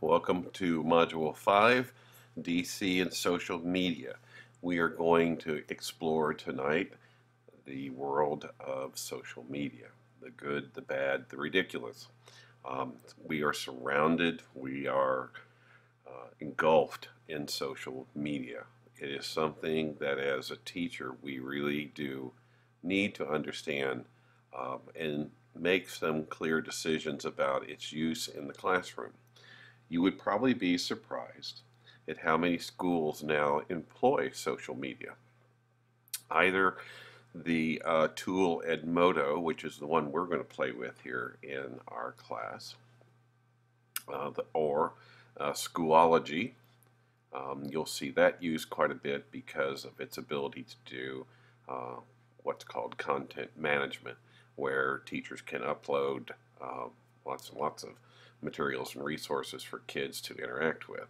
Welcome to Module 5, DC and Social Media. We are going to explore tonight the world of social media, the good, the bad, the ridiculous. We are surrounded, we are engulfed in social media. It is something that as a teacher we really do need to understand and make some clear decisions about its use in the classroom. You would probably be surprised at how many schools now employ social media. Either the tool Edmodo, which is the one we're going to play with here in our class, or Schoology. You'll see that used quite a bit because of its ability to do what's called content management, where teachers can upload lots and lots of materials and resources for kids to interact with.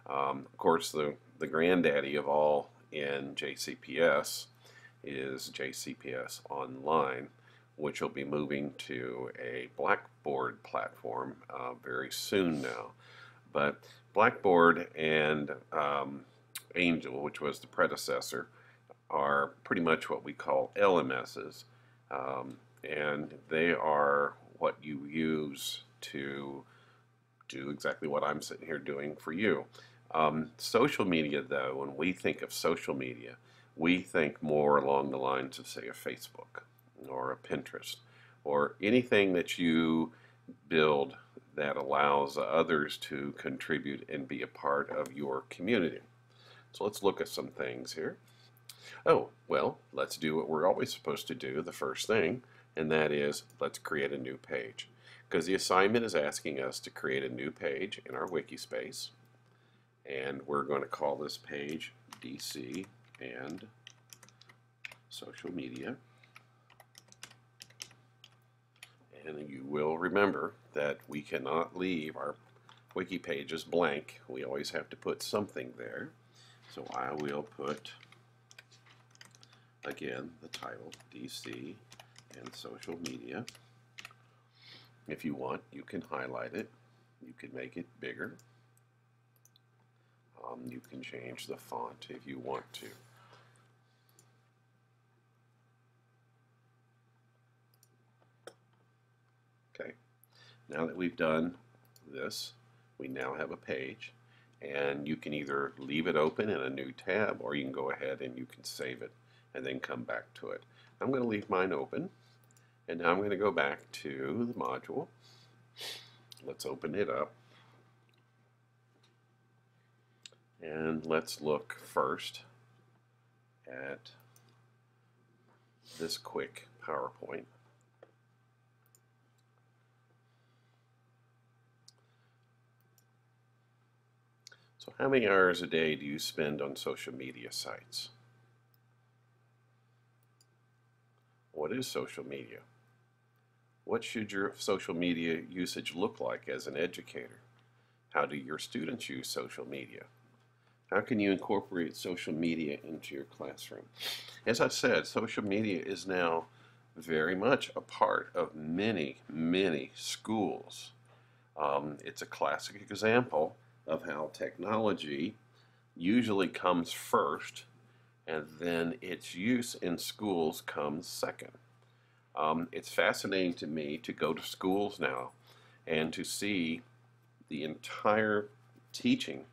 Of course, the granddaddy of all in JCPS is JCPS Online, which will be moving to a Blackboard platform very soon now. But Blackboard and Angel, which was the predecessor, are pretty much what we call LMSs, and they are what you use to do exactly what I'm sitting here doing for you. Social media, though, when we think of social media, we think more along the lines of, say, a Facebook or a Pinterest or anything that you build that allows others to contribute and be a part of your community. So let's look at some things here. Oh, well, let's do what we're always supposed to do, the first thing, and that is let's create a new page. Because the assignment is asking us to create a new page in our wiki space, and we're going to call this page DC and Social Media. And you will remember that we cannot leave our wiki pages blank. We always have to put something there. So I will put, again, the title, DC and Social Media. If you want, you can highlight it. You can make it bigger. You can change the font if you want to. Okay, now that we've done this, we now have a page, and you can either leave it open in a new tab, or you can go ahead and you can save it and then come back to it. I'm going to leave mine open, and now I'm going to go back to the module. Let's open it up, and let's look first at this quick PowerPoint. So how many hours a day do you spend on social media sites? What is social media? What should your social media usage look like as an educator? How do your students use social media? How can you incorporate social media into your classroom? As I said, social media is now very much a part of many, many schools. It's a classic example of how technology usually comes first and then its use in schools comes second. It's fascinating to me to go to schools now and to see the entire teaching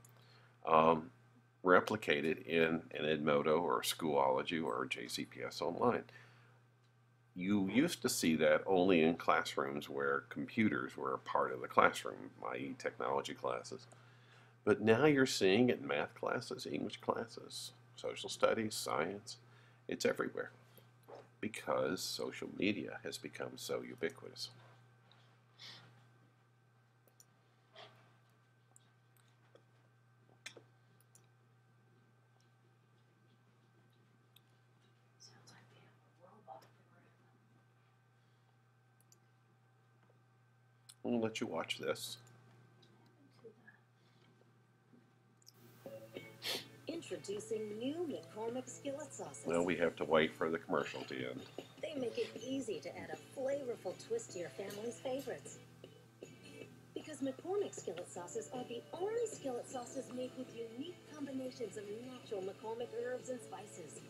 replicated in an Edmodo or Schoology or JCPS Online. You used to see that only in classrooms where computers were a part of the classroom, i.e. technology classes. But now you're seeing it in math classes, English classes, social studies, science. It's everywhere because social media has become so ubiquitous. I'll let you watch this. Introducing new McCormick skillet sauces. Well, we have to wait for the commercial to end. They make it easy to add a flavorful twist to your family's favorites. Because because McCormick skillet sauces are the only skillet sauces made with unique combinations of natural McCormick herbs and spices.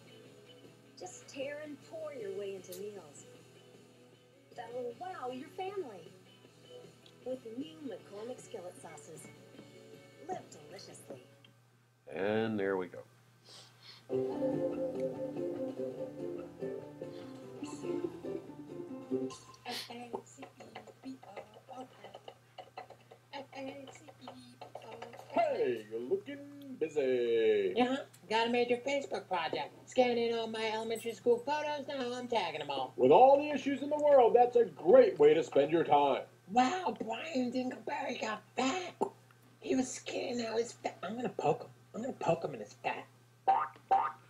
Just tear and pour your way into meals. That'll wow your family. With new McCormick skillet sauces. Live deliciously. And there we go. Hey, you're looking busy. Yeah, got a major Facebook project. Scanning all my elementary school photos, now I'm tagging them all. With all the issues in the world, that's a great way to spend your time. Wow, Brian Dingleberry got fat. He was skinny, now he's fat. I'm gonna poke him. I'm gonna poke him in his fat.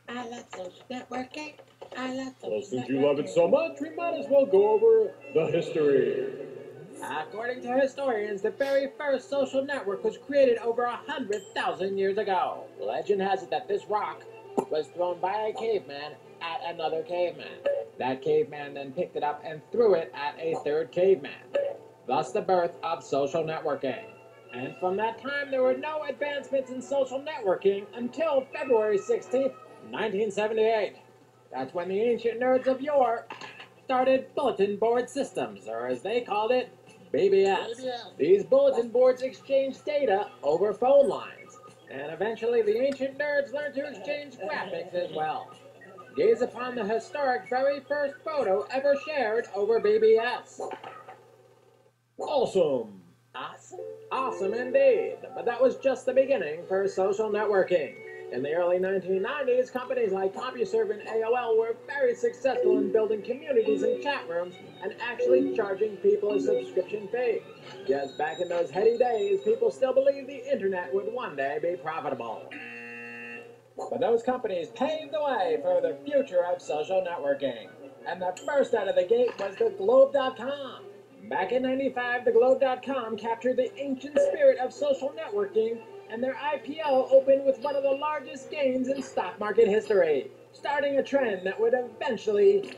I love social networking. I love social Well, since networking. you love it so much, we might as well go over the history. According to historians, the very first social network was created over 100,000 years ago. Legend has it that this rock was thrown by a caveman at another caveman. That caveman then picked it up and threw it at a third caveman. Thus the birth of social networking. And from that time, there were no advancements in social networking until February 16th, 1978. That's when the ancient nerds of yore started bulletin board systems, or as they called it, BBS. These bulletin boards exchanged data over phone lines, and eventually the ancient nerds learned to exchange graphics as well. Gaze upon the historic very first photo ever shared over BBS. Awesome. Awesome? Awesome indeed. But that was just the beginning for social networking. In the early 1990s, companies like CompuServe and AOL were very successful in building communities and chat rooms and actually charging people a subscription fee. Yes, back in those heady days, people still believed the internet would one day be profitable. But those companies paved the way for the future of social networking. And the first out of the gate was the Globe.com. Back in '95, the Globe.com captured the ancient spirit of social networking, and their IPO opened with one of the largest gains in stock market history, starting a trend that would eventually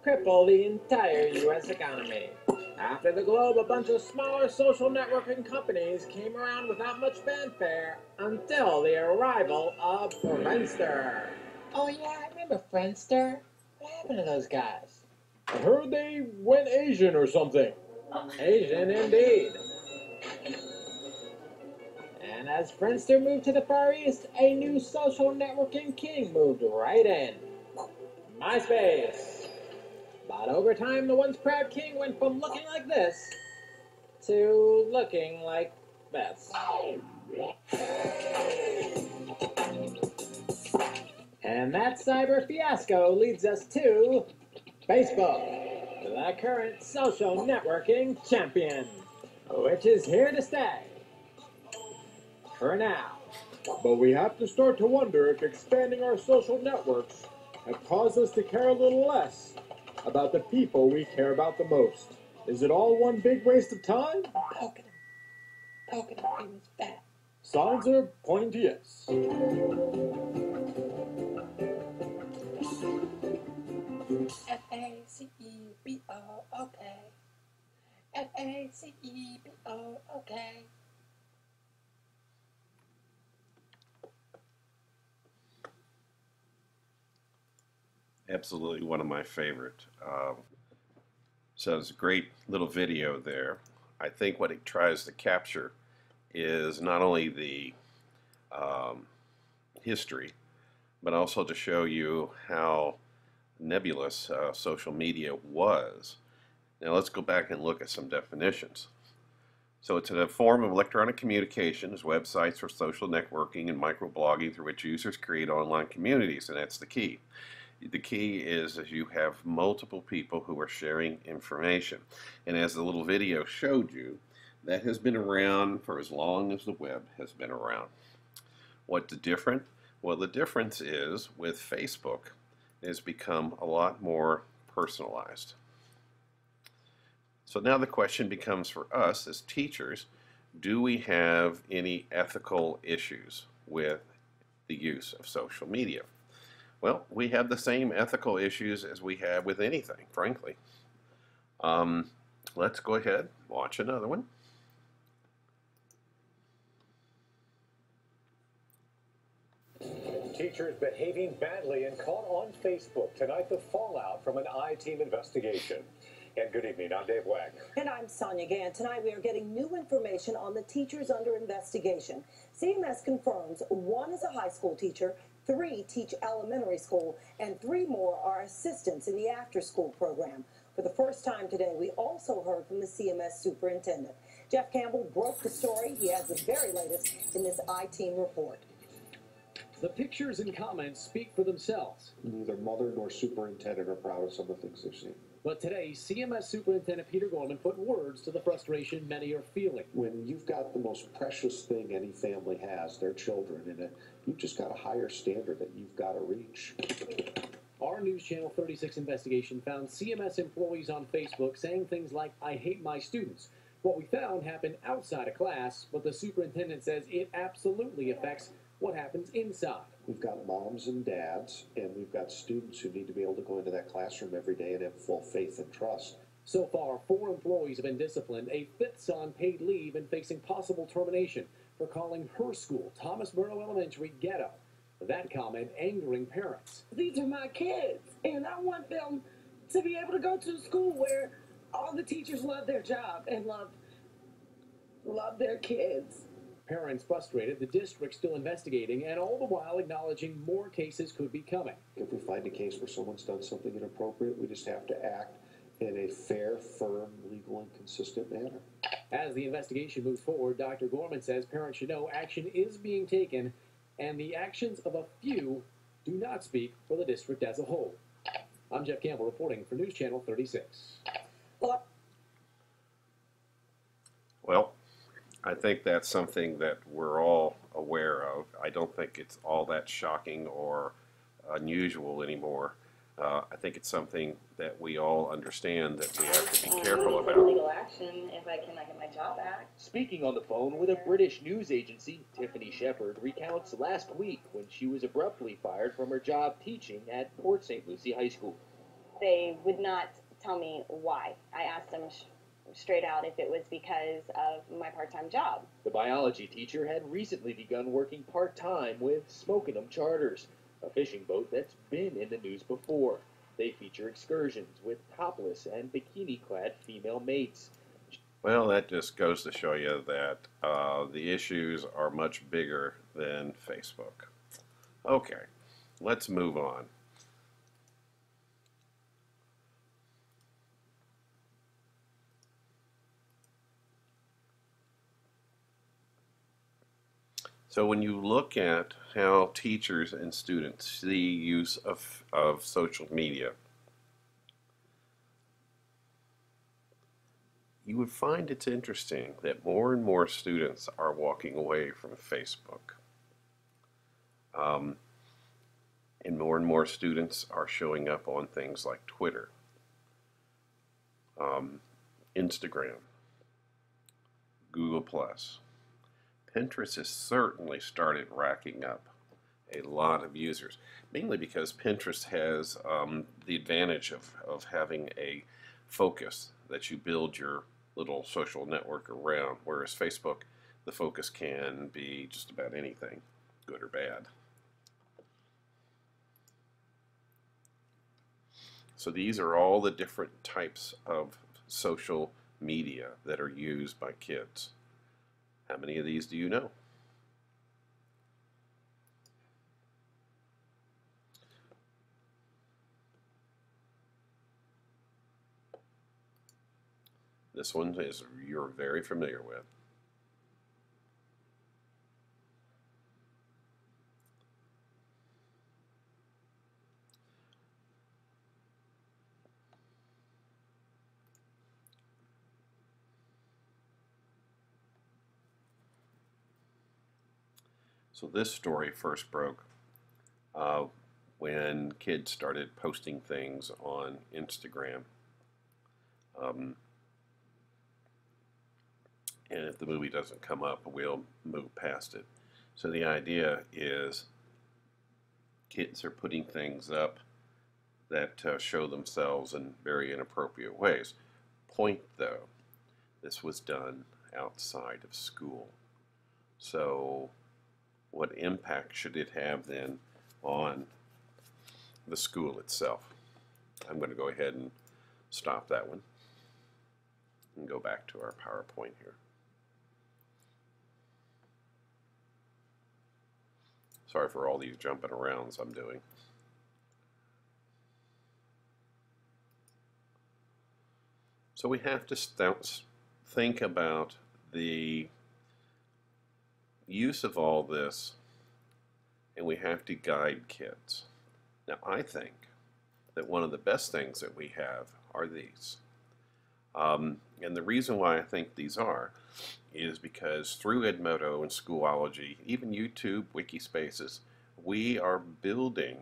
cripple the entire U.S. economy. After the Globe, a bunch of smaller social networking companies came around without much fanfare until the arrival of Friendster. Oh yeah, I remember Friendster. What happened to those guys? I heard they went Asian or something. Asian indeed. And as Friendster moved to the Far East, a new social networking king moved right in. MySpace. But over time, the once proud king went from looking like this to looking like this. And that cyber fiasco leads us to Facebook, the current social networking champion, which is here to stay. For now. But we have to start to wonder if expanding our social networks have caused us to care a little less about the people we care about the most. Is it all one big waste of time? Poking him in his fat. Signs are pointing to yes. F-A-C-E-B-O-O-K. F-A-C-E-B-O-O-K. Absolutely one of my favorite. So it's a great little video there. I think what it tries to capture is not only the history, but also to show you how nebulous social media was. Now let's go back and look at some definitions. So it's a form of electronic communications, websites for social networking and microblogging through which users create online communities, and that's the key. The key is that you have multiple people who are sharing information. And as the little video showed you, that has been around for as long as the web has been around. What's different? Well, the difference is with Facebook, it has become a lot more personalized. So now the question becomes for us as teachers, do we have any ethical issues with the use of social media? Well, we have the same ethical issues as we have with anything, frankly. Let's go ahead, watch another one. teachers behaving badly and caught on Facebook. Tonight, the fallout from an I-Team investigation. And good evening, I'm Dave Wagner. And I'm Sonia Gann. Tonight we are getting new information on the teachers under investigation. CMS confirms 1 is a high school teacher, 3 teach elementary school, and 3 more are assistants in the after-school program. For the first time today, we also heard from the CMS superintendent. Jeff Campbell broke the story. He has the very latest in this I-Team report. The pictures and comments speak for themselves. Neither mother nor superintendent are proud of some of the things they've seen. But today, CMS Superintendent Peter Gorman put words to the frustration many are feeling. When you've got the most precious thing any family has, their children, and you've just got a higher standard that you've got to reach. Our News Channel 36 investigation found CMS employees on Facebook saying things like, "I hate my students." What we found happened outside of class, but the superintendent says it absolutely affects what happens inside. We've got moms and dads, and we've got students who need to be able to go into that classroom every day and have full faith and trust. So far, 4 employees have been disciplined, a 5th's on paid leave and facing possible termination for calling her school, Thomas Borough Elementary, ghetto. That comment angering parents. These are my kids, and I want them to be able to go to a school where all the teachers love their job and love their kids. Parents frustrated, the district still investigating, and all the while acknowledging more cases could be coming. If we find a case where someone's done something inappropriate, we just have to act in a fair, firm, legal, and consistent manner. As the investigation moves forward, Dr. Gorman says parents should know action is being taken, and the actions of a few do not speak for the district as a whole. I'm Jeff Campbell reporting for News Channel 36. Well, I think that's something that we're all aware of. I don't think it's all that shocking or unusual anymore. I think it's something that we all understand that we have to be careful about. Legal action if I cannot get my job back. Speaking on the phone with a British news agency, Tiffany Shepard recounts last week when she was abruptly fired from her job teaching at Port St. Lucie High School. They would not tell me why. I asked them straight out if it was because of my part-time job. The biology teacher had recently begun working part-time with Smokin'em Charters, a fishing boat that's been in the news before. They feature excursions with topless and bikini-clad female mates. Well, that just goes to show you that the issues are much bigger than Facebook. Okay, let's move on. So when you look at how teachers and students see use of social media, you would find it's interesting that more and more students are walking away from Facebook. And more students are showing up on things like Twitter, Instagram, Google+. Pinterest has certainly started racking up a lot of users, mainly because Pinterest has the advantage of having a focus that you build your little social network around, whereas Facebook, the focus can be just about anything, good or bad. So these are all the different types of social media that are used by kids. How many of these do you know? This one is you're very familiar with. So this story first broke when kids started posting things on Instagram. And if the movie doesn't come up, we'll move past it. So the idea is kids are putting things up that show themselves in very inappropriate ways. Point though, this was done outside of school. So what impact should it have then on the school itself. I'm going to go ahead and stop that one and go back to our PowerPoint here. Sorry for all these jumping arounds I'm doing. So we have to think about the use of all this, and we have to guide kids. Now, I think that one of the best things that we have are these. And the reason why I think these are is because through Edmodo and Schoology, even YouTube, Wikispaces, we are building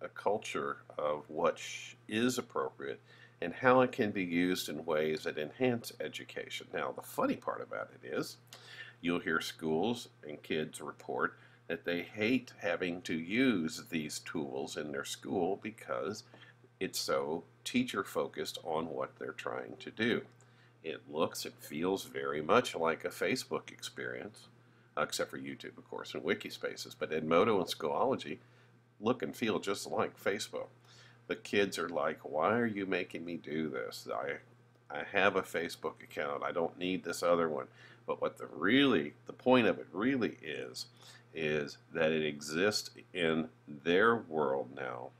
a culture of what is appropriate and how it can be used in ways that enhance education. Now, the funny part about it is you'll hear schools and kids report that they hate having to use these tools in their school because it's so teacher-focused on what they're trying to do. It looks and feels very much like a Facebook experience, except for YouTube, of course, and Wikispaces. But Edmodo and Schoology look and feel just like Facebook. The kids are like, why are you making me do this? I have a Facebook account. I don't need this other one. But what the point of it really is that it exists in their world now.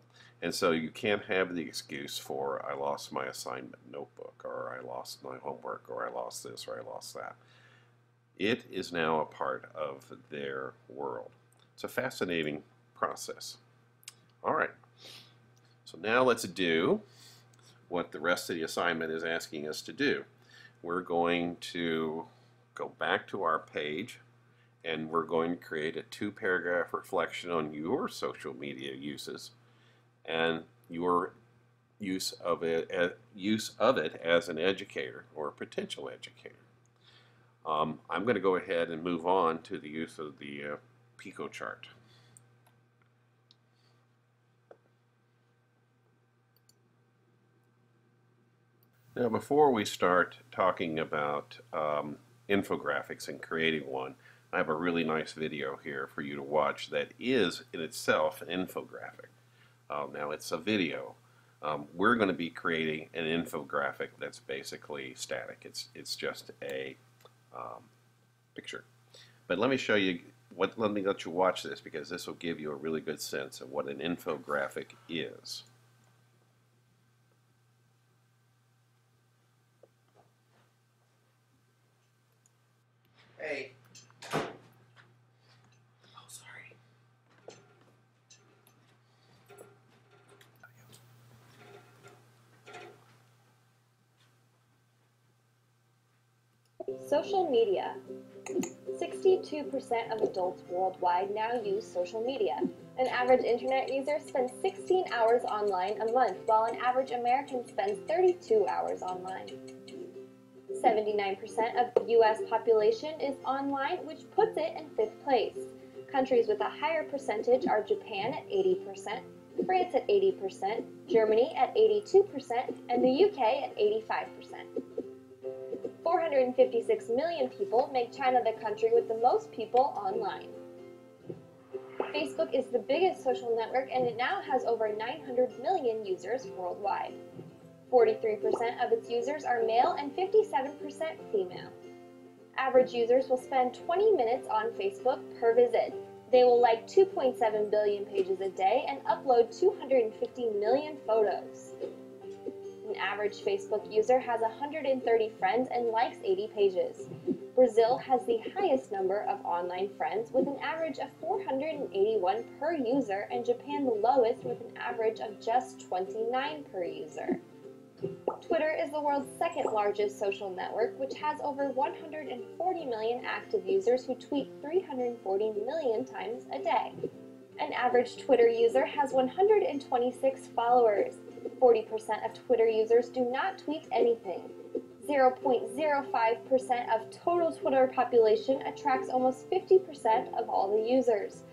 And so you can't have the excuse for, I lost my assignment notebook, or I lost my homework, or I lost this, or I lost that. It is now a part of their world. It's a fascinating process. All right. So now let's do what the rest of the assignment is asking us to do. We're going to go back to our page, and we're going to create a 2-paragraph reflection on your social media uses and your use of it as an educator or a potential educator. I'm going to go ahead and move on to the use of the Pico chart. Now, before we start talking about infographics and creating one, I have a really nice video here for you to watch that is in itself an infographic. Now, it's a video. We're going to be creating an infographic that's basically static. It's just a picture. But let me show you, let me let you watch this, because this will give you a really good sense of what an infographic is. Hey. Oh, sorry. Social media. 62% of adults worldwide now use social media. An average internet user spends 16 hours online a month, while an average American spends 32 hours online. 79% of the U.S. population is online, which puts it in 5th place. Countries with a higher percentage are Japan at 80%, France at 80%, Germany at 82%, and the UK at 85%. 456 million people make China the country with the most people online. Facebook is the biggest social network, and it now has over 900 million users worldwide. 43% of its users are male and 57% female. Average users will spend 20 minutes on Facebook per visit. They will like 2.7 billion pages a day and upload 250 million photos. An average Facebook user has 130 friends and likes 80 pages. Brazil has the highest number of online friends with an average of 481 per user, and Japan the lowest with an average of just 29 per user. Twitter is the world's 2nd largest social network, which has over 140 million active users who tweet 340 million times a day. An average Twitter user has 126 followers. 40% of Twitter users do not tweet anything. 0.05% of total Twitter population attracts almost 50% of all the users.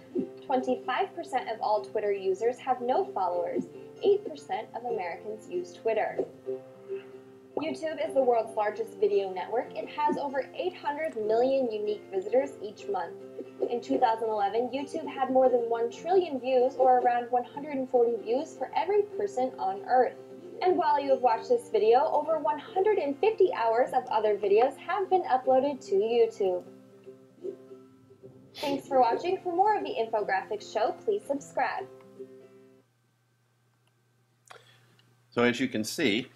25% of all Twitter users have no followers. 8% of Americans use Twitter. YouTube is the world's largest video network. It has over 800 million unique visitors each month. In 2011, YouTube had more than 1 trillion views, or around 140 views for every person on Earth. And while you have watched this video, over 150 hours of other videos have been uploaded to YouTube. Thanks for watching. For more of the Infographics Show, please subscribe. So as you can see,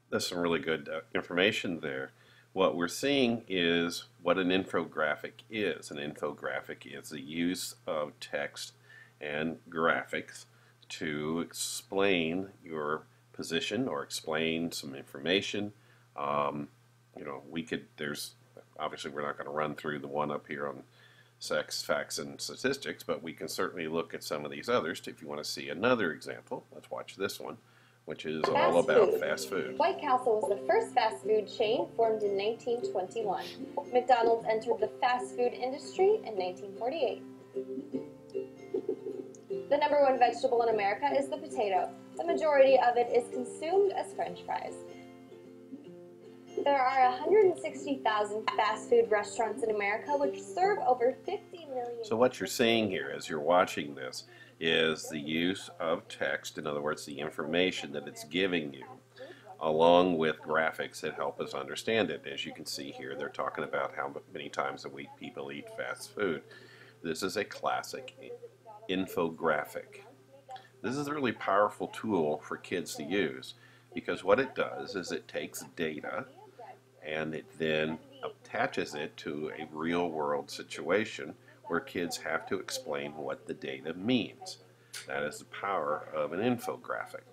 there's some really good information there. What we're seeing is what an infographic is. An infographic is the use of text and graphics to explain your position or explain some information. You know, obviously we're not going to run through the one up here on sex, facts, and statistics, but we can certainly look at some of these others. If you want to see another example, let's watch this one, which is all about fast food. White Castle was the first fast food chain formed in 1921. McDonald's entered the fast food industry in 1948. The number 1 vegetable in America is the potato. The majority of it is consumed as French fries. There are 160,000 fast food restaurants in America which serve over 50 million. So what you're seeing here as you're watching this is the use of text, in other words, the information that it's giving you, along with graphics that help us understand it. As you can see here, they're talking about how many times a week people eat fast food. This is a classic infographic. This is a really powerful tool for kids to use, because what it does is it takes data and it then attaches it to a real-world situation where kids have to explain what the data means. That is the power of an infographic.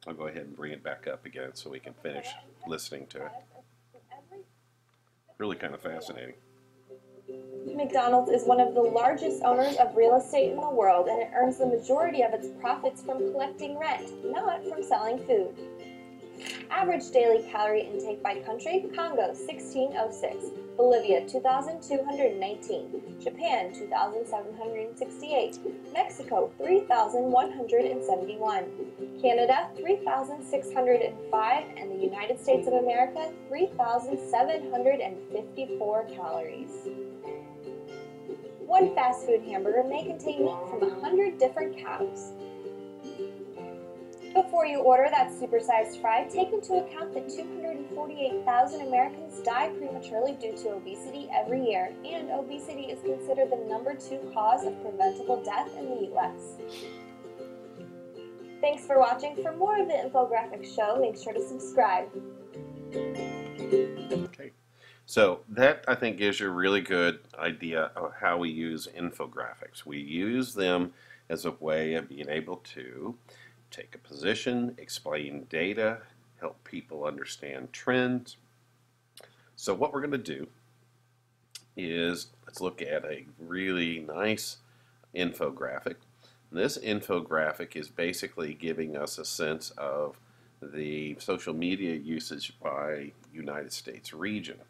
I'll go ahead and bring it back up again so we can finish listening to it. Really kind of fascinating. McDonald's is one of the largest owners of real estate in the world, and it earns the majority of its profits from collecting rent, not from selling food. Average daily calorie intake by country: Congo 1606, Bolivia 2219, Japan 2768, Mexico 3171, Canada 3605, and the United States of America 3754 calories. One fast food hamburger may contain meat from 100 different cows. Before you order that supersized fry, take into account that 248,000 Americans die prematurely due to obesity every year, and obesity is considered the #2 cause of preventable death in the U.S. Thanks for watching. For more of the Infographics Show, make sure to subscribe. Okay. So that, I think, gives you a really good idea of how we use infographics. We use them as a way of being able to take a position, explain data, help people understand trends. So what we're going to do is, let's look at a really nice infographic. This infographic is basically giving us a sense of the social media usage by United States region.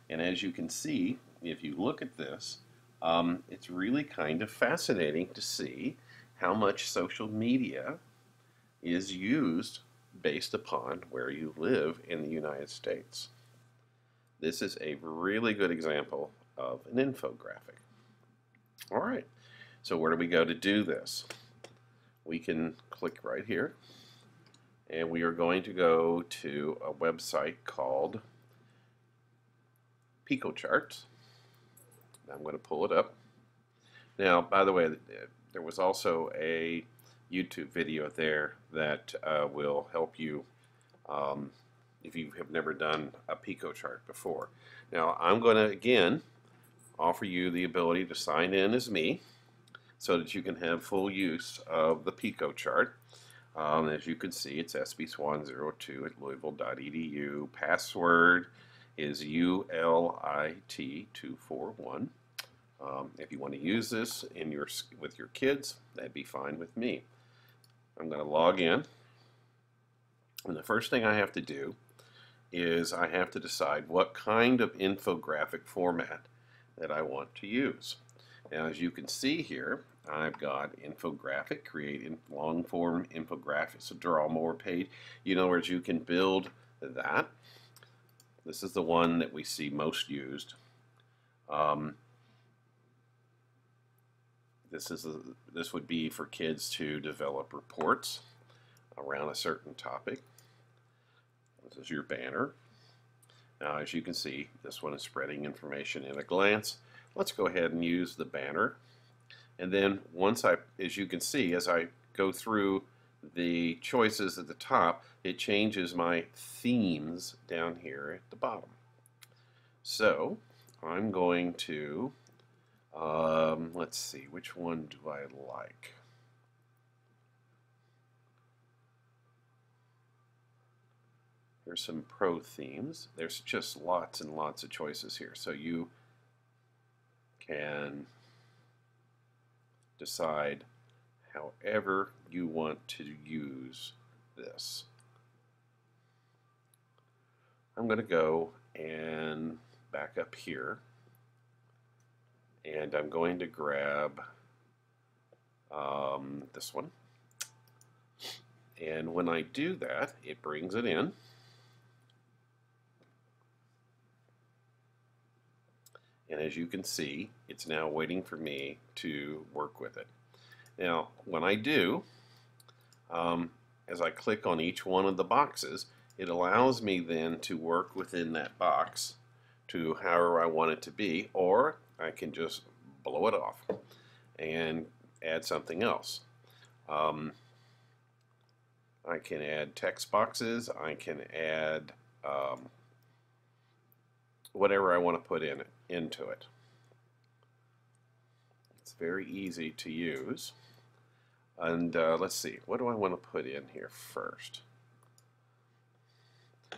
And as you can see, if you look at this, it's really kind of fascinating to see how much social media is used based upon where you live in the United States. This is a really good example of an infographic. All right, so where do we go to do this? We can click right here, and we are going to go to a website called PicoCharts. I'm going to pull it up. Now, by the way, there was also a YouTube video there that will help you if you have never done a PicoChart before. Now, I'm going to, again, offer you the ability to sign in as me so that you can have full use of the PicoChart. As you can see, it's SB Swan02 at Louisville.edu. Password is ULIT241. If you want to use this with your kids, that'd be fine with me. I'm going to log in, and the first thing I have to do is I have to decide what kind of infographic format that I want to use. Now, as you can see here, I've got infographic, create long form infographics to draw more page. In other words, you can build that. This is the one that we see most used. This would be for kids to develop reports around a certain topic. This is your banner. Now, as you can see, this one is spreading information in a glance. Let's go ahead and use the banner. And then as you can see, as I go through the choices at the top, it changes my themes down here at the bottom. So I'm going to, let's see, which one do I like? Here's some pro themes. There's just lots and lots of choices here. So you can decide however you want to use this. I'm going to go and back up here, and I'm going to grab this one. And when I do that, it brings it in. And as you can see, it's now waiting for me to work with it. Now, when I do, as I click on each one of the boxes, it allows me then to work within that box to however I want it to be, or I can just blow it off and add something else. I can add text boxes, I can add whatever I want to put into it. It's very easy to use. And let's see, what do I want to put in here first?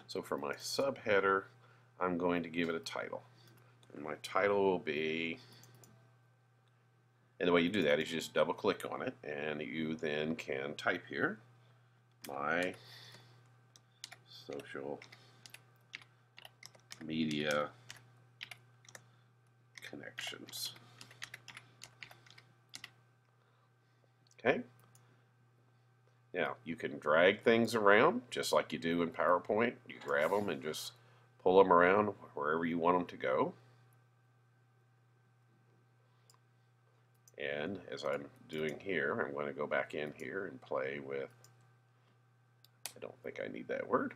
So for my subheader, I'm going to give it a title. And my title will be, and the way you do that is you just double click on it, and you then can type here, my social media connections. Okay. Now, you can drag things around just like you do in PowerPoint. You grab them and just pull them around wherever you want them to go. And as I'm doing here, I'm going to go back in here and play with, I don't think I need that word.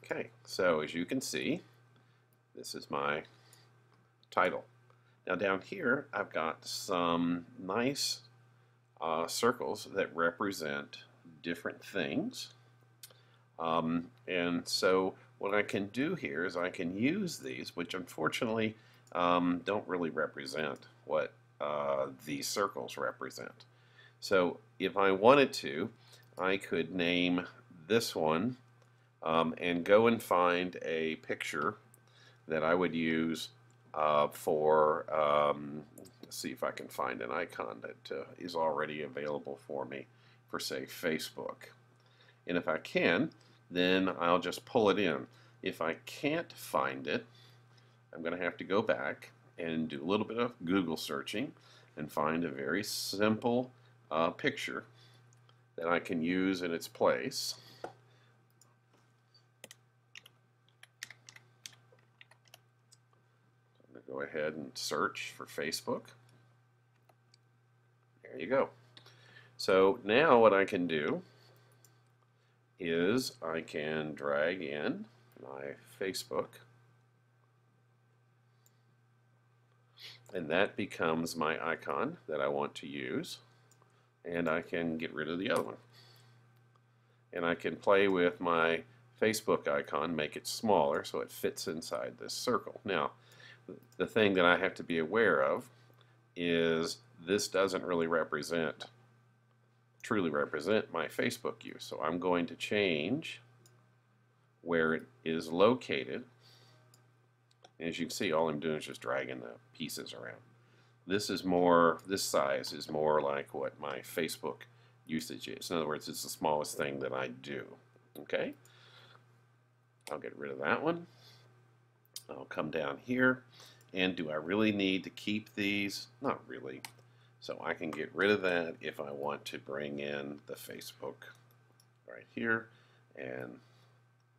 Okay, so as you can see, this is my title. Now down here, I've got some nice circles that represent different things. And so what I can do here is I can use these, which unfortunately don't really represent what these circles represent. So if I wanted to, I could name this one and go and find a picture that I would use for, let's see if I can find an icon that is already available for me for, say, Facebook. And if I can, then I'll just pull it in. If I can't find it, I'm going to have to go back and do a little bit of Google searching and find a very simple picture that I can use in its place. Go ahead and search for Facebook. There you go. So now what I can do is I can drag in my Facebook, and that becomes my icon that I want to use, and I can get rid of the other one. And I can play with my Facebook icon, make it smaller so it fits inside this circle. Now, the thing that I have to be aware of is this doesn't really truly represent my Facebook use. So I'm going to change where it is located. And as you can see, all I'm doing is just dragging the pieces around. This size is more like what my Facebook usage is. In other words, it's the smallest thing that I do. Okay? I'll get rid of that one. I'll come down here, and do I really need to keep these? Not really. So I can get rid of that if I want to bring in the Facebook right here and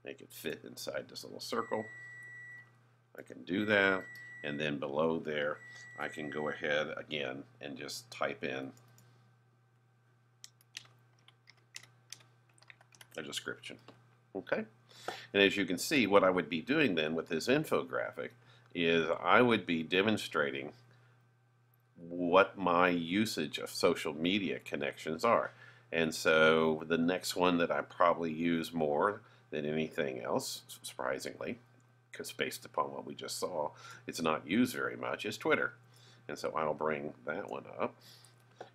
make it fit inside this little circle. I can do that, and then below there I can go ahead again and just type in a description. Okay? And as you can see, what I would be doing then with this infographic is I would be demonstrating what my usage of social media connections are. And so the next one that I probably use more than anything else, surprisingly, because based upon what we just saw, it's not used very much, is Twitter. And so I'll bring that one up.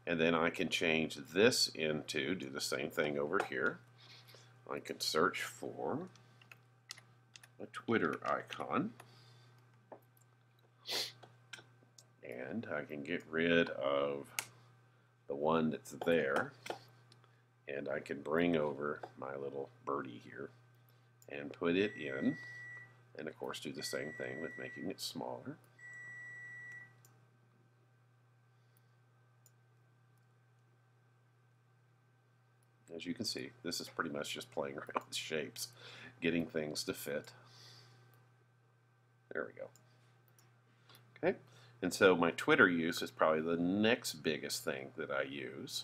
And then I can change this into, do the same thing over here. I can search for a Twitter icon. And I can get rid of the one that's there. And I can bring over my little birdie here and put it in. And of course do the same thing with making it smaller. As you can see, this is pretty much just playing around with shapes, getting things to fit. There we go. Okay, and so my Twitter use is probably the next biggest thing that I use.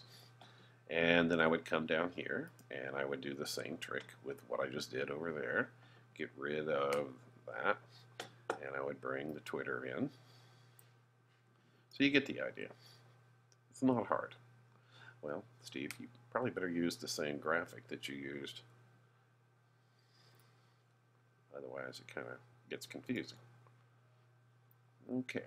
And then I would come down here and I would do the same trick with what I just did over there. Get rid of that, and I would bring the Twitter in. So you get the idea. It's not hard. Well, Steve, you probably better use the same graphic that you used. Otherwise, it kind of gets confusing. Okay.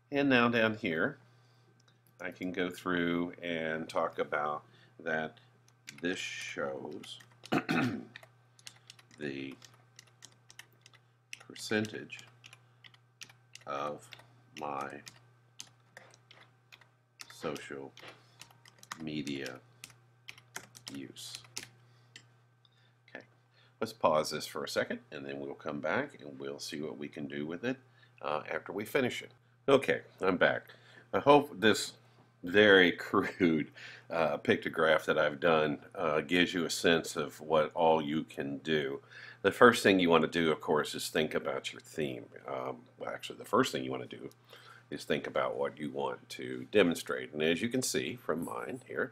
And now down here, I can go through and talk about that this shows the percentage of my social media use. Okay, let's pause this for a second and then we'll come back and we'll see what we can do with it after we finish it. Okay, I'm back. I hope this very crude pictograph that I've done gives you a sense of what all you can do. The first thing you want to do, of course, is think about your theme. Well, actually, the first thing you want to do is think about what you want to demonstrate. And as you can see from mine here,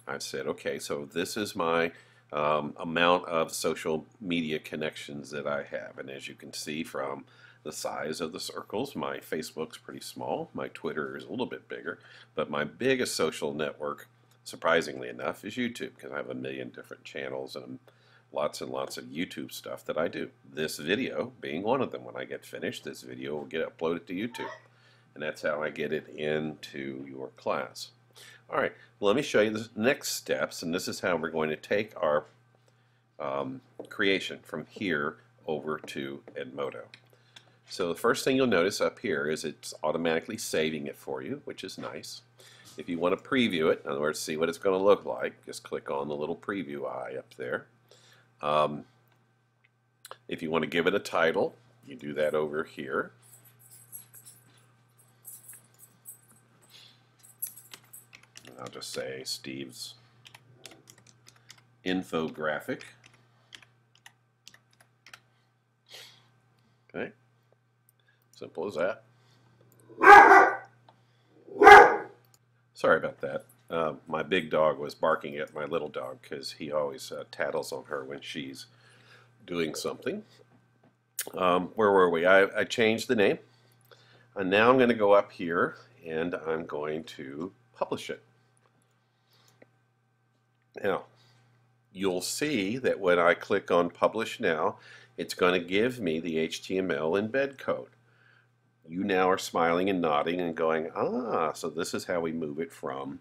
I've said, okay, so this is my amount of social media connections that I have. And as you can see from the size of the circles, my Facebook's pretty small, my Twitter is a little bit bigger, but my biggest social network, surprisingly enough, is YouTube, because I have a million different channels and lots of YouTube stuff that I do. This video being one of them. When I get finished, this video will get uploaded to YouTube, and that's how I get it into your class. All right, well, let me show you the next steps, and this is how we're going to take our creation from here over to Edmodo. So the first thing you'll notice up here is it's automatically saving it for you, which is nice. If you want to preview it, in other words, see what it's going to look like, just click on the little preview eye up there. If you want to give it a title, you do that over here. And I'll just say Steve's infographic. Okay. Simple as that. Sorry about that. My big dog was barking at my little dog because he always tattles on her when she's doing something. Where were we? I changed the name. And now I'm going to go up here and I'm going to publish it. Now, you'll see that when I click on Publish Now, it's going to give me the HTML embed code. You now are smiling and nodding and going, ah, so this is how we move it from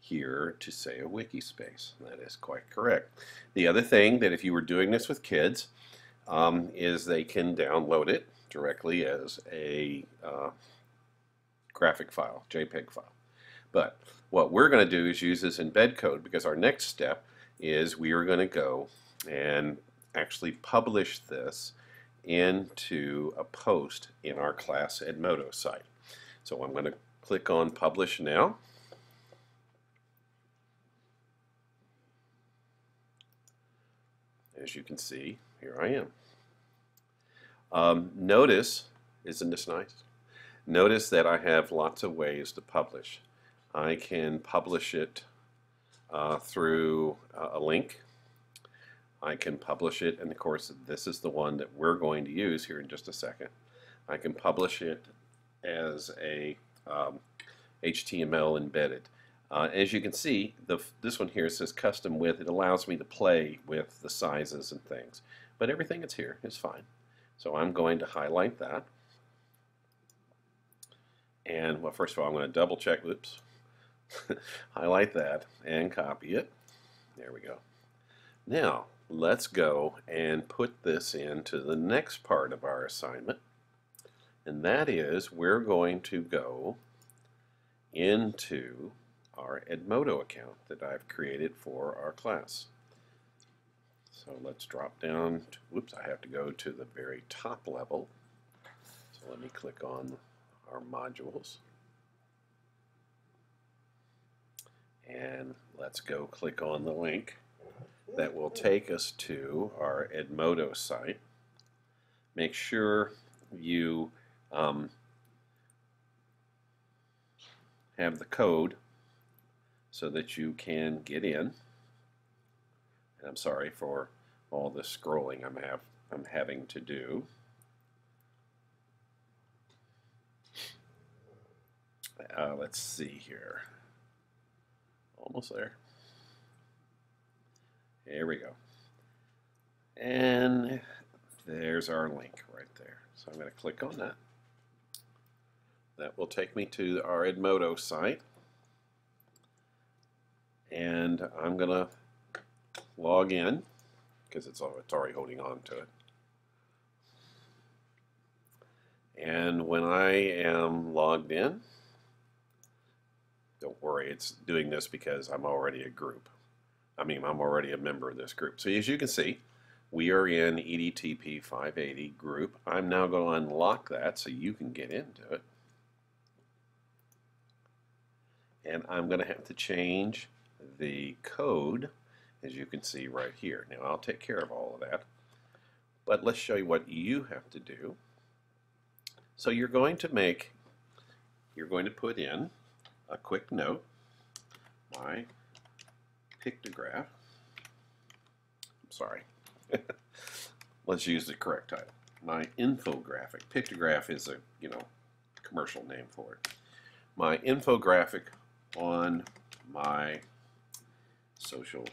here to, say, a wiki space. That is quite correct. The other thing that if you were doing this with kids is they can download it directly as a graphic file, JPEG file. But what we're going to do is use this embed code, because our next step is we are going to go and actually publish this into a post in our class Edmodo site. So I'm going to click on Publish Now. As you can see, here I am. Notice, isn't this nice? Notice that I have lots of ways to publish. I can publish it through a link. I can publish it, and of course this is the one that we're going to use here in just a second. I can publish it as a HTML embedded. As you can see, this one here says custom width. It allows me to play with the sizes and things, but everything that's here is fine. So I'm going to highlight that, and well, first of all I'm going to double check, oops, highlight that and copy it. There we go. Now let's go and put this into the next part of our assignment, and that is we're going to go into our Edmodo account that I've created for our class. So let's drop down to, whoops, I have to go to the very top level. So let me click on our modules. And let's go click on the link that will take us to our Edmodo site. Make sure you have the code so that you can get in. And I'm sorry for all the scrolling I'm having to do. Let's see here. Almost there. Here we go. And there's our link right there. So I'm going to click on that. That will take me to our Edmodo site. And I'm going to log in because it's already holding on to it. And when I am logged in, don't worry, it's doing this because I'm already I'm already a member of this group. So as you can see, we are in EDTP 580 group. I'm now going to unlock that so you can get into it. And I'm going to have to change the code, as you can see right here. Now I'll take care of all of that, but let's show you what you have to do. So you're going to put in a quick note, my pictograph. I'm sorry. Let's use the correct title. My infographic. Pictograph is a commercial name for it. My infographic on my social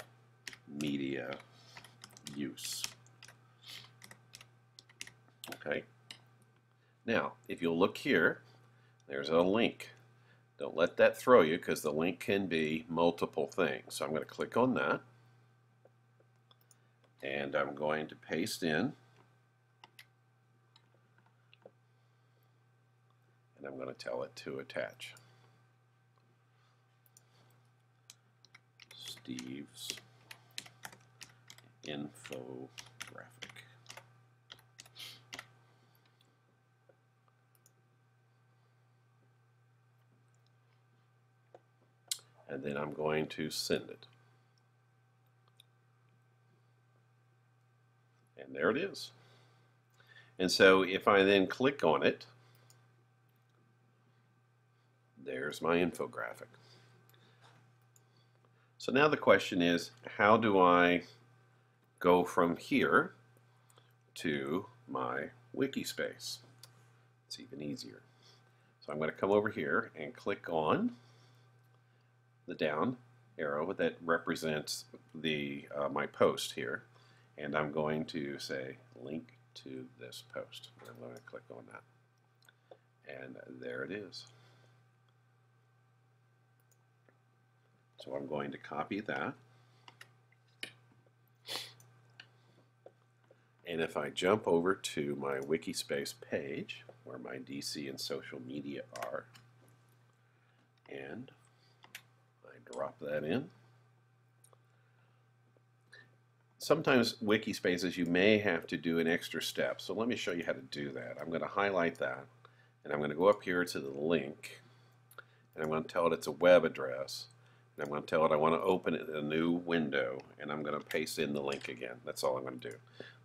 media use. Okay. Now, if you'll look here, there's a link. Don't let that throw you because the link can be multiple things. So I'm going to click on that. And I'm going to paste in. And I'm going to tell it to attach. Steve's infographic. And then I'm going to send it. And there it is. And so if I then click on it, there's my infographic. So now the question is, how do I go from here to my wiki space? It's even easier. So I'm going to come over here and click on the down arrow that represents the my post here, and I'm going to say link to this post. I'm going to click on that, and there it is. So I'm going to copy that, and if I jump over to my Wikispace page where my DC and social media are, And I drop that in. Sometimes Wikispaces you may have to do an extra step, so let me show you how to do that. I'm going to highlight that, and I'm going to go up here to the link, and I'm going to tell it it's a web address, and I'm going to tell it I want to open it in a new window, and I'm going to paste in the link again. That's all I'm going to do.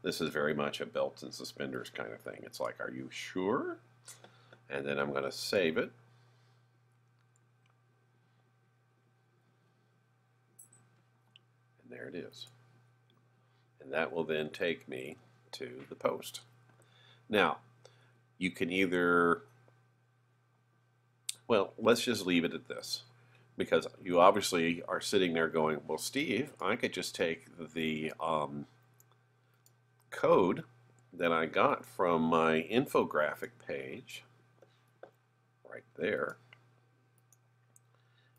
This is very much a belts and suspenders kind of thing. It's like, are you sure? And then I'm going to save it. And there it is. And that will then take me to the post. Now, you can either, well, let's just leave it at this, because you obviously are sitting there going, well, Steve, I could just take the code that I got from my infographic page right there,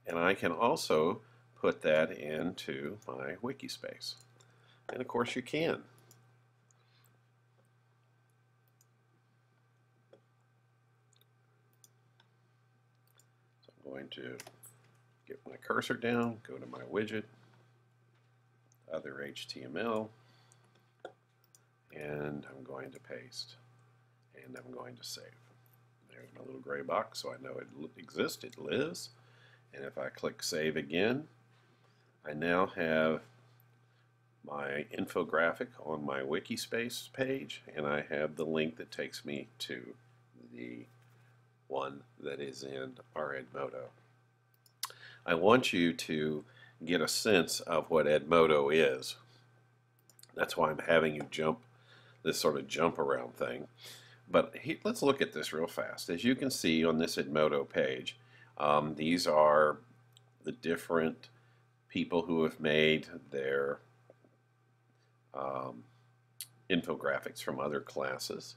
and I can also put that into my Wikispace. And of course you can. So I'm going to get my cursor down, go to my widget, other HTML, and I'm going to paste, and I'm going to save. There's my little gray box, so I know it exists, it lives. And if I click save again, I now have my infographic on my Wikispace page, and I have the link that takes me to the one that is in our Edmodo. I want you to get a sense of what Edmodo is. That's why I'm having you jump this sort of jump around thing. But let's look at this real fast. As you can see on this Edmodo page, these are the different people who have made their infographics from other classes.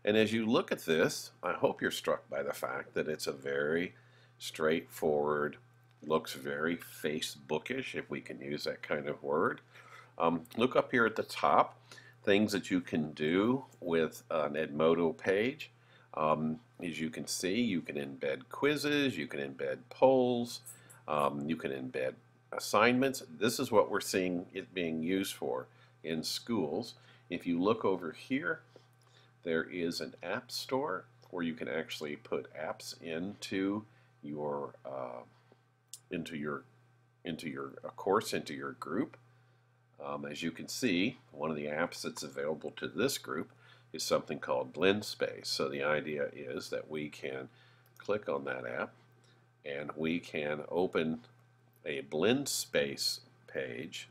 And as you look at this, I hope you're struck by the fact that it's a very straightforward, looks very Facebookish, if we can use that kind of word. Look up here at the top, things that you can do with an Edmodo page. As you can see, you can embed quizzes, you can embed polls, you can embed assignments. This is what we're seeing it being used for in schools. If you look over here, there is an app store where you can actually put apps into your course, into your group. As you can see, one of the apps that's available to this group is something called BlendSpace. So the idea is that we can click on that app and we can open a BlendSpace page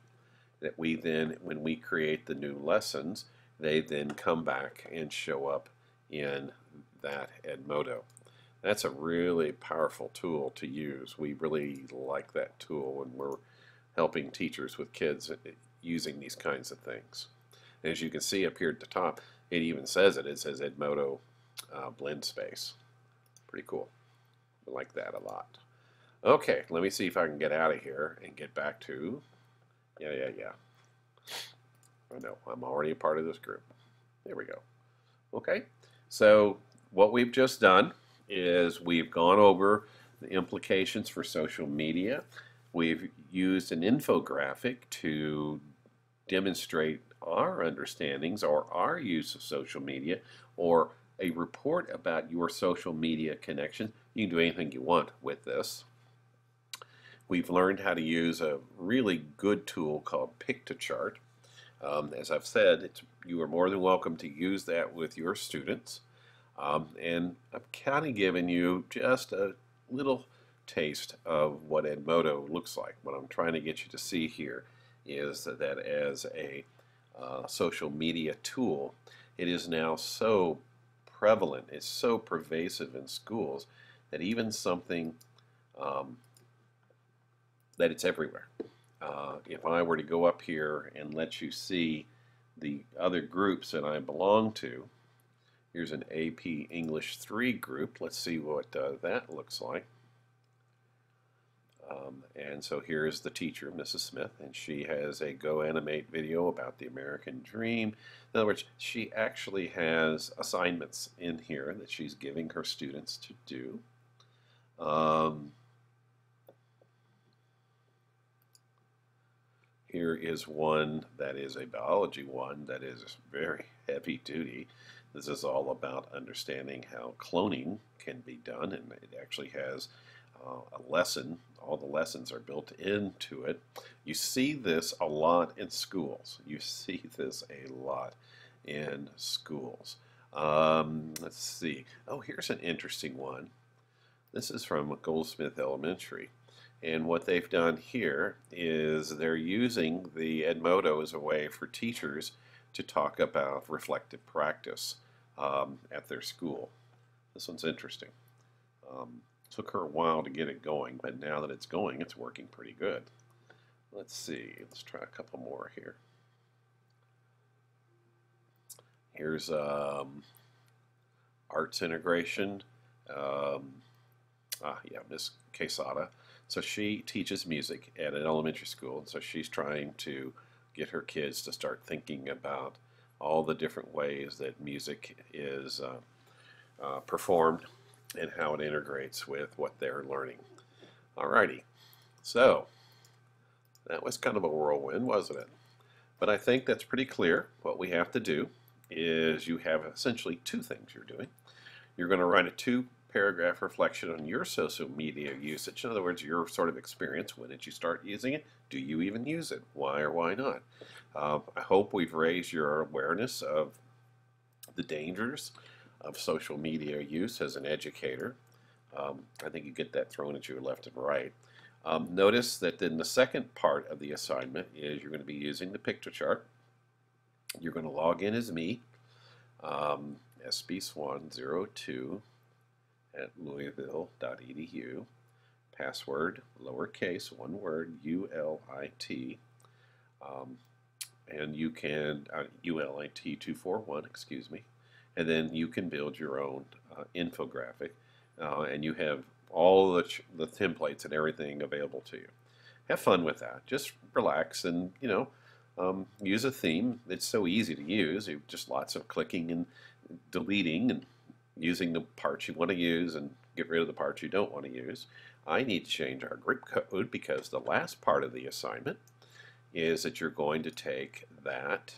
that we then, when we create the new lessons, they then come back and show up in that Edmodo. That's a really powerful tool to use. We really like that tool when we're helping teachers with kids using these kinds of things. And as you can see up here at the top, it even says it says Edmodo BlendSpace. Pretty cool. I like that a lot. Okay, let me see if I can get out of here and get back to, yeah. I know, I'm already a part of this group. There we go. Okay, so what we've just done is we've gone over the implications for social media. We've used an infographic to demonstrate our understandings or our use of social media, or a report about your social media connection. You can do anything you want with this. We've learned how to use a really good tool called Piktochart. As I've said, you are more than welcome to use that with your students. And I've kind of given you just a little taste of what Edmodo looks like. What I'm trying to get you to see here is that as a social media tool, it is now so prevalent, it's so pervasive in schools that even something that it's everywhere. If I were to go up here and let you see the other groups that I belong to, here's an AP English 3 group. Let's see what that looks like. And so here's the teacher, Mrs. Smith, and she has a Go Animate video about the American Dream. In other words, she actually has assignments in here that she's giving her students to do. Here is one that is a biology one that is very heavy duty. This is all about understanding how cloning can be done, and it actually has a lesson. All the lessons are built into it. You see this a lot in schools. You see this a lot in schools. Let's see. Oh, here's an interesting one. This is from Goldsmith Elementary. And what they've done here is they're using the Edmodo as a way for teachers to talk about reflective practice at their school. This one's interesting. Took her a while to get it going, but now that it's going, it's working pretty good. Let's see. Let's try a couple more here. Here's arts integration. Miss Quesada. So she teaches music at an elementary school, and so she's trying to get her kids to start thinking about all the different ways that music is performed and how it integrates with what they're learning. Alrighty, so that was kind of a whirlwind, wasn't it? But I think that's pretty clear. What we have to do is you have essentially two things you're doing. You're going to write a two-paragraph reflection on your social media usage. In other words, your sort of experience. When did you start using it? Do you even use it? Why or why not? I hope we've raised your awareness of the dangers of social media use as an educator. I think you get that thrown at you left and right. Notice that in the second part of the assignment is you're going to be using the picture chart. You're going to log in as me, SB Swan02 at louisville.edu. Password, lowercase, one word, ULIT. And you can, ULIT241, excuse me. And then you can build your own infographic. And you have all the templates and everything available to you. Have fun with that. Just relax and, use a theme. It's so easy to use. Just lots of clicking and deleting and using the parts you want to use and get rid of the parts you don't want to use. I need to change our group code because the last part of the assignment is that you're going to take that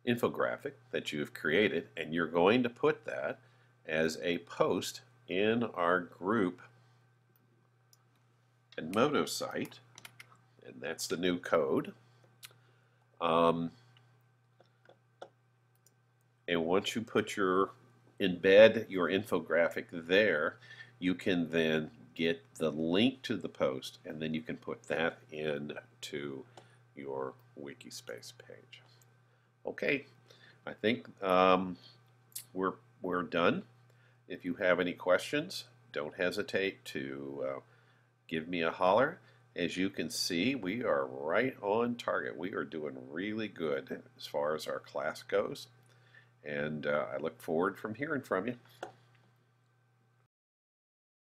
infographic that you've created and you're going to put that as a post in our group Edmodo site, and that's the new code. And once you embed your infographic there, you can then get the link to the post, and then you can put that into your Wikispace page. Okay, I think we're done. If you have any questions, don't hesitate to give me a holler. As you can see, we are right on target. We are doing really good as far as our class goes. And I look forward from hearing from you.